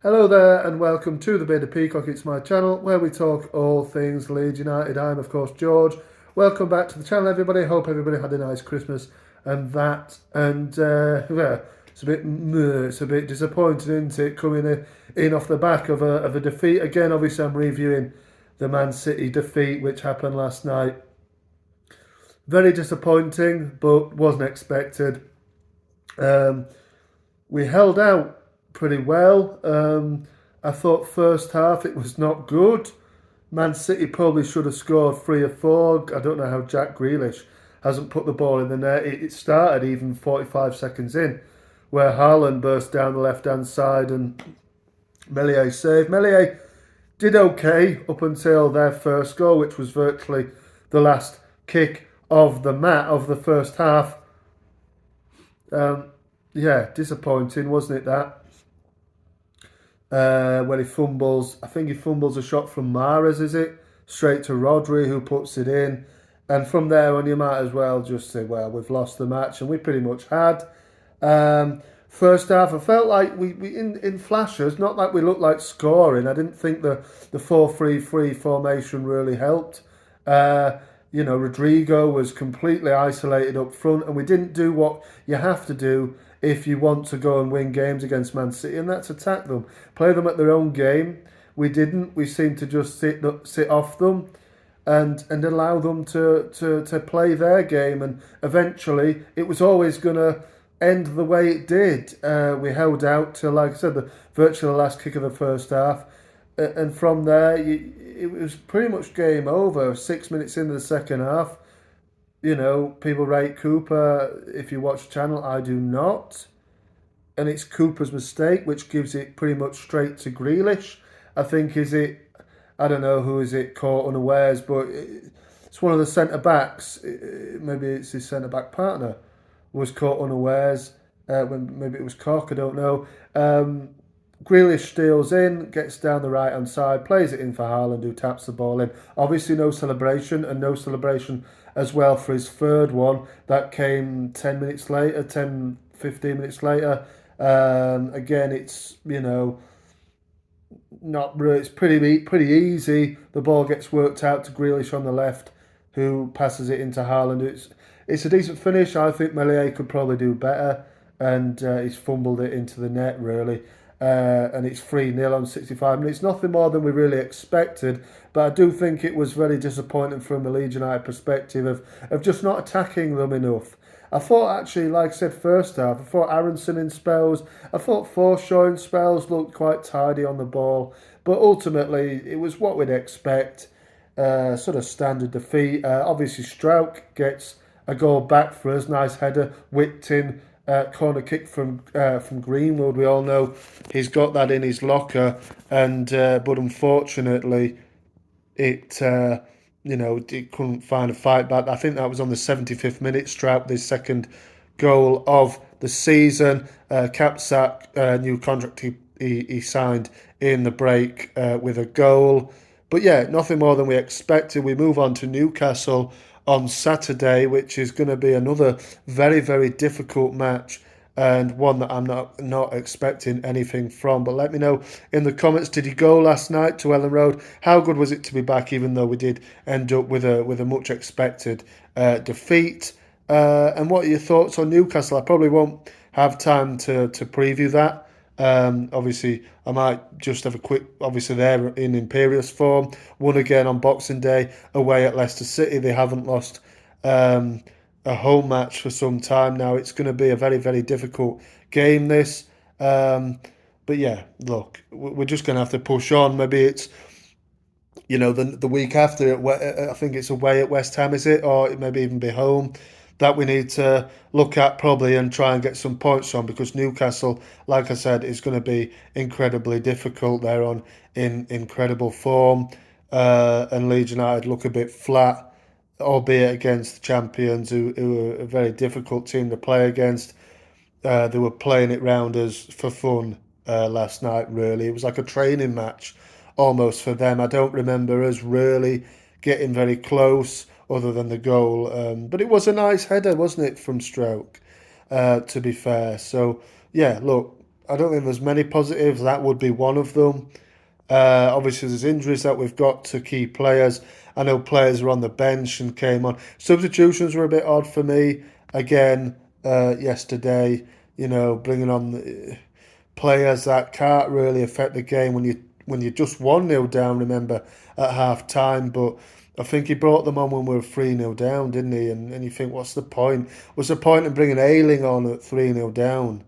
Hello there and welcome to the Bearded Peacock. It's my channel where we talk all things Leeds United. I'm of course George. Welcome back to the channel, everybody. Hope everybody had a nice Christmas and that. Yeah, it's a bit disappointing, isn't it? Coming in off the back of a defeat again. Obviously, I'm reviewing the Man City defeat which happened last night. Very disappointing, but wasn't expected. Um, we held out pretty well. I thought first half it was not good. Man City probably should have scored 3 or 4. I don't know how Jack Grealish hasn't put the ball in the net. It started even 45 seconds in, where Haaland burst down the left hand side and Melier saved. Melier did okay up until their first goal, which was virtually the last kick of the first half. Um, yeah, disappointing, wasn't it? That when he fumbles. I think he fumbles a shot from Mahrez, is it? Straight to Rodri, who puts it in. And from there on, you might as well just say, well, we've lost the match, and we pretty much had. First half, I felt like we in flashes, not like we looked like scoring. I didn't think the 4-3-3 formation really helped. Uh, Rodrigo was completely isolated up front, and we didn't do what you have to do if you want to go and win games against Man City, and that's attack them, play them at their own game. We didn't. We seemed to just sit off them and allow them to play their game, and eventually it was always going to end the way it did. We held out till, like I said, the virtually the last kick of the first half, and from there it was pretty much game over. 6 minutes into the second half, people rate Cooper. If you watch the channel, I do not. And it's Cooper's mistake, which gives it pretty much straight to Grealish. I think, I don't know who is it caught unawares, but it's one of the centre backs. Maybe it's his centre back partner was caught unawares. When maybe it was Cock, I don't know. Grealish steals in, gets down the right hand side, plays it in for Haaland, who taps the ball in. Obviously, no celebration, and no celebration as well for his third one. That came 10 minutes later, 10, 15 minutes later. Again, it's, not really, it's pretty easy. The ball gets worked out to Grealish on the left, who passes it into Haaland. It's a decent finish. I think Melier could probably do better, and he's fumbled it into the net, really. And it's 3-0 on 65 minutes. Nothing more than we really expected, but I do think it was very disappointing from a Leeds United perspective of just not attacking them enough. I thought, actually, like I said, first half, I thought Aronson in spells, I thought Forshaw in spells looked quite tidy on the ball, but ultimately it was what we'd expect. Sort of standard defeat. Obviously, Strauch gets a goal back for us. Nice header, whipped in, corner kick from Greenwood. We all know he's got that in his locker, and but unfortunately, it it couldn't find a fight back. I think that was on the 75th minute. Strauch, the second goal of the season. Capsack, new contract he signed in the break with a goal. But yeah, nothing more than we expected. We move on to Newcastle on Saturday, which is going to be another very, very difficult match, and one that I'm not expecting anything from. But let me know in the comments, did you go last night to Ellen Road? How good was it to be back, even though we did end up with a much expected defeat? And what are your thoughts on Newcastle? I probably won't have time to preview that. Obviously, I might just have a quick. Obviously, they're in imperious form. Won again on Boxing Day away at Leicester City. They haven't lost a home match for some time now. It's going to be a very, very difficult game, this. But yeah, look, we're just going to have to push on. Maybe it's, the week after, I think it's away at West Ham, is it? Or it maybe even be home, that we need to look at probably and try and get some points on, because Newcastle, like I said, is going to be incredibly difficult. They're on in incredible form, and Leeds United look a bit flat, albeit against the champions, who are a very difficult team to play against. They were playing it round us for fun last night, really. It was like a training match almost for them. I don't remember us really getting very close other than the goal. But it was a nice header, wasn't it, from Stroke, to be fair. So, yeah, look, I don't think there's many positives. That would be one of them. Obviously, there's injuries that we've got to key players. I know players were on the bench and came on. Substitutions were a bit odd for me. Again, yesterday, bringing on players that can't really affect the game when you just 1-0 down, remember, at half time. But I think he brought them on when we were 3-0 down, didn't he? And you think, what's the point? What's the point in bringing Ayling on at 3-0 down?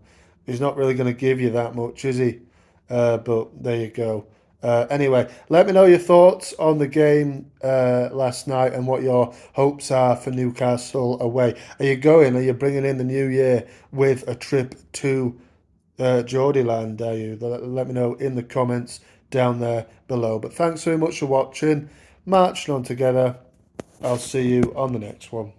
He's not really going to give you that much, is he? But there you go. Anyway, let me know your thoughts on the game last night and what your hopes are for Newcastle away. Are you going? Are you bringing in the new year with a trip to Geordieland? Are you? Let me know in the comments down there below. But thanks very much for watching. Marching on together. I'll see you on the next one.